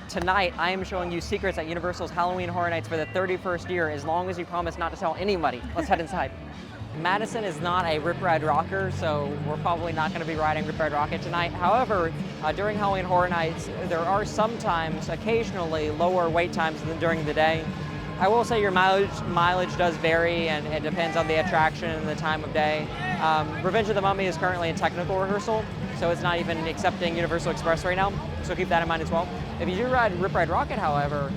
Tonight, I am showing you secrets at Universal's Halloween Horror Nights for the 31st year, as long as you promise not to tell anybody. Let's head inside. Madison is not a Rip Ride rocker, so we're probably not going to be riding Rip Ride Rocket tonight. However, during Halloween Horror Nights, there are sometimes, occasionally, lower wait times than during the day. I will say your mileage does vary, and it depends on the attraction and the time of day. Revenge of the Mummy is currently in technical rehearsal, so it's not even accepting Universal Express right now, so keep that in mind as well. If you do ride Rip Ride Rocket, however,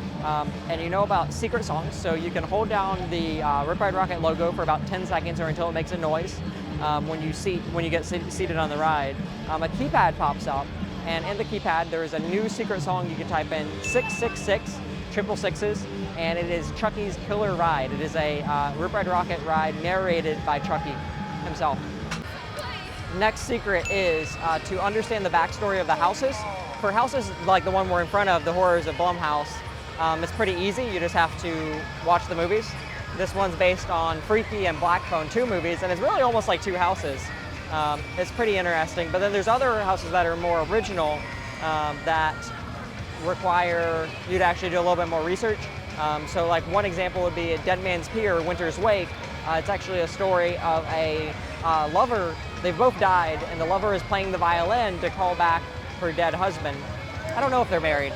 and you know about secret songs, so you can hold down the Rip Ride Rocket logo for about 10 seconds or until it makes a noise when you get seated on the ride. A keypad pops up, and in the keypad there is a new secret song you can type in 666, triple sixes, and it is Chucky's Killer Ride. It is a Rip Ride Rocket ride narrated by Chucky himself. Next secret is to understand the backstory of the houses. For houses like the one we're in front of, the Horrors of Blumhouse, it's pretty easy. You just have to watch the movies. This one's based on Freaky and Black Phone, 2 movies, and it's really almost like 2 houses. It's pretty interesting. But then there's other houses that are more original that require you to actually do a little bit more research. So like one example would be Dead Man's Pier, Winter's Wake. It's actually a story of a lover. They've both died, and the lover is playing the violin to call back her dead husband. I don't know if they're married.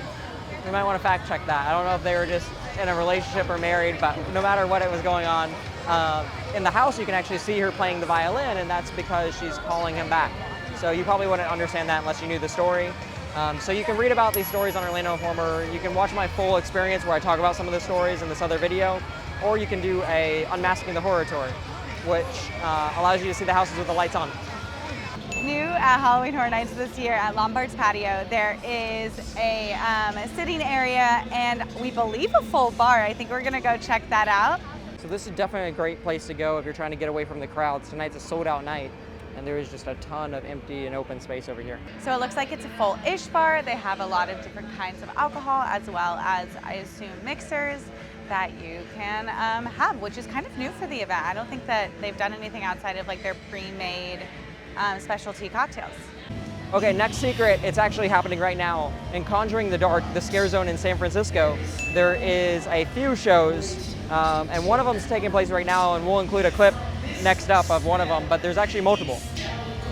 You might want to fact check that. I don't know if they were just in a relationship or married, but no matter what it was going on, in the house you can actually see her playing the violin, and that's because she's calling him back. So you probably wouldn't understand that unless you knew the story. So you can read about these stories on Orlando Informer. You can watch my full experience where I talk about some of the stories in this other video, or you can do a Unmasking the Horror tour, which allows you to see the houses with the lights on. New at Halloween Horror Nights this year at Lombard's patio, there is a sitting area and we believe a full bar. I think we're gonna go check that out. So this is definitely a great place to go if you're trying to get away from the crowds. Tonight's a sold out night, and there is just a ton of empty and open space over here. So it looks like it's a full-ish bar. They have a lot of different kinds of alcohol, as well as, I assume, mixers that you can have, which is kind of new for the event. I don't think that they've done anything outside of like their pre-made specialty cocktails. Okay, next secret, it's actually happening right now. In Conjuring the Dark, the Scare Zone in San Francisco, there is a few shows, and one of them is taking place right now, and we'll include a clip next up of one of them, but there's actually multiple.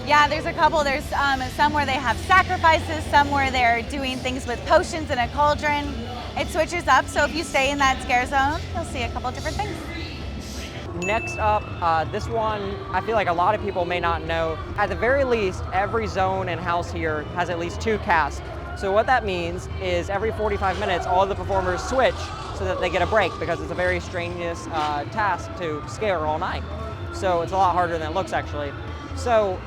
Yeah, there's a couple. There's some where they have sacrifices, some where they're doing things with potions in a cauldron. It switches up, so if you stay in that scare zone, you'll see a couple different things. Next up, this one, I feel like a lot of people may not know. At the very least, every zone and house here has at least 2 casts. So what that means is every 45 minutes, all of the performers switch so that they get a break, because it's a very strenuous task to scare all night. So it's a lot harder than it looks, actually. So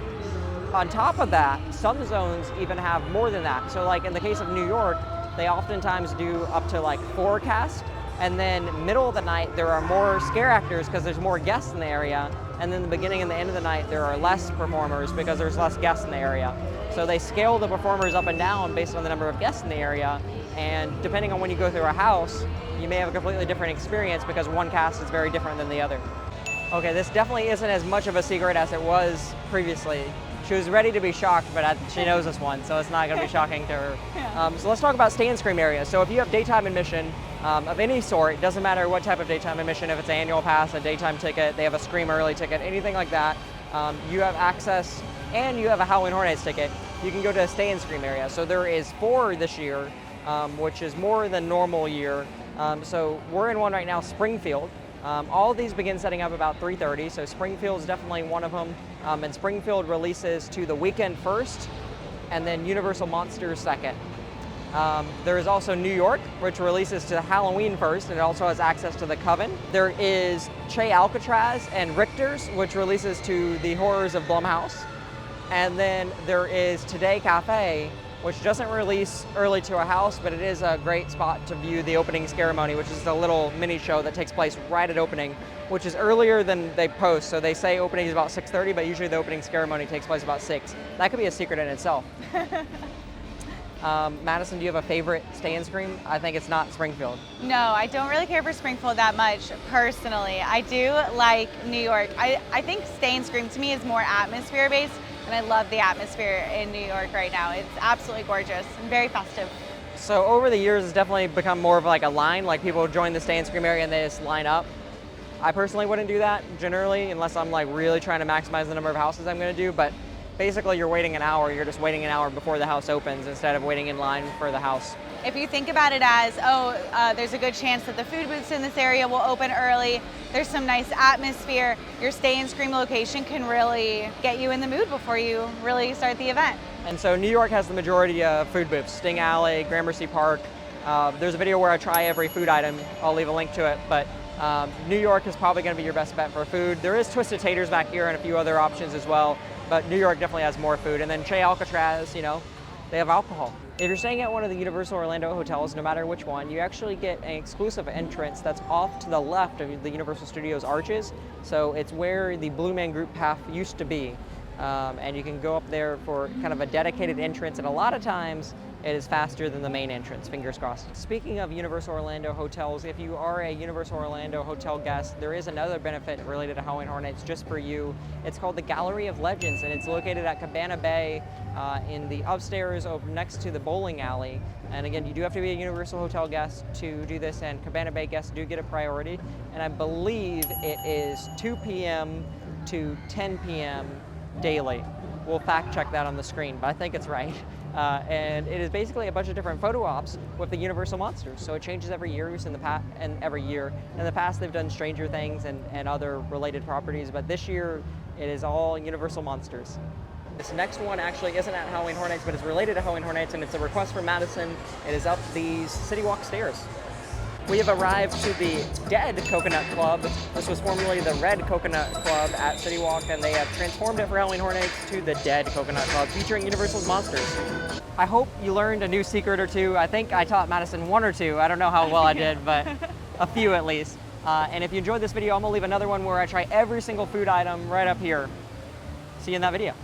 on top of that, some zones even have more than that. So like in the case of New York, they oftentimes do up to like 4 casts. And then middle of the night, there are more scare actors because there's more guests in the area. And then the beginning and the end of the night, there are less performers because there's less guests in the area. So they scale the performers up and down based on the number of guests in the area. And depending on when you go through a house, you may have a completely different experience because one cast is very different than the other. Okay, this definitely isn't as much of a secret as it was previously. She was ready to be shocked, but she knows this one, so it's not going to be shocking to her. So let's talk about Stay and Scream areas. So if you have daytime admission of any sort, it doesn't matter what type of daytime admission, if it's an annual pass, a daytime ticket, they have a Scream early ticket, anything like that, you have access, and you have a Halloween Horror Nights ticket, you can go to a Stay and Scream area. So there is 4 this year, which is more than normal year. So we're in one right now, Springfield. All of these begin setting up about 3:30, so Springfield is definitely one of them. And Springfield releases to the weekend first, and then Universal Monsters second. There is also New York, which releases to Halloween first, and it also has access to the Coven. There is Che Alcatraz and Richter's, which releases to the Horrors of Blumhouse. And then there is Today Cafe, which doesn't release early to a house, but it is a great spot to view the opening ceremony, which is a little mini show that takes place right at opening, which is earlier than they post. So they say opening is about 6:30, but usually the opening ceremony takes place about 6. That could be a secret in itself. Madison, do you have a favorite Stay and Scream? I think it's not Springfield. No, I don't really care for Springfield that much, personally. I do like New York. I think Stay and Scream to me is more atmosphere-based, and I love the atmosphere in New York right now. It's absolutely gorgeous and very festive. So over the years, it's definitely become more of like a line, like people join the Stay and Scream area and they just line up. I personally wouldn't do that generally, unless I'm like really trying to maximize the number of houses I'm gonna do, but basically you're waiting an hour, you're just waiting an hour before the house opens instead of waiting in line for the house. If you think about it as, there's a good chance that the food booths in this area will open early, there's some nice atmosphere, your Stay and Scream location can really get you in the mood before you really start the event. And so New York has the majority of food booths, Sting Alley, Gramercy Park. There's a video where I try every food item, I'll leave a link to it, but New York is probably gonna be your best bet for food. There is Twisted Taters back here and a few other options as well, but New York definitely has more food. And then Che Alcatraz, you know, they have alcohol. If you're staying at one of the Universal Orlando hotels, no matter which one, you actually get an exclusive entrance that's off to the left of the Universal Studios arches. So it's where the Blue Man Group path used to be. And you can go up there for kind of a dedicated entrance, and a lot of times it is faster than the main entrance, fingers crossed. Speaking of Universal Orlando hotels, if you are a Universal Orlando hotel guest, there is another benefit related to Halloween Horror Nights just for you. It's called the Gallery of Legends, and it's located at Cabana Bay in the upstairs over next to the bowling alley. And again, you do have to be a Universal Hotel guest to do this, and Cabana Bay guests do get a priority. And I believe it is 2 p.m. to 10 p.m. daily. We'll fact check that on the screen, but I think it's right. And it is basically a bunch of different photo ops with the Universal monsters. So it changes every year in the past, and every year. In the past, they've done Stranger Things and other related properties, but this year it is all Universal monsters. This next one actually isn't at Halloween Horror Nights, but it's related to Halloween Horror Nights, and it's a request from Madison. It is up these City Walk stairs. We have arrived to the Dead Coconut Club. This was formerly the Red Coconut Club at City Walk, and they have transformed it for Halloween Horror Nights to the Dead Coconut Club, featuring Universal's monsters. I hope you learned a new secret or two. I think I taught Madison one or two. I don't know how well I did, but a few at least. And if you enjoyed this video, I'm gonna leave another one where I try every single food item right up here. See you in that video.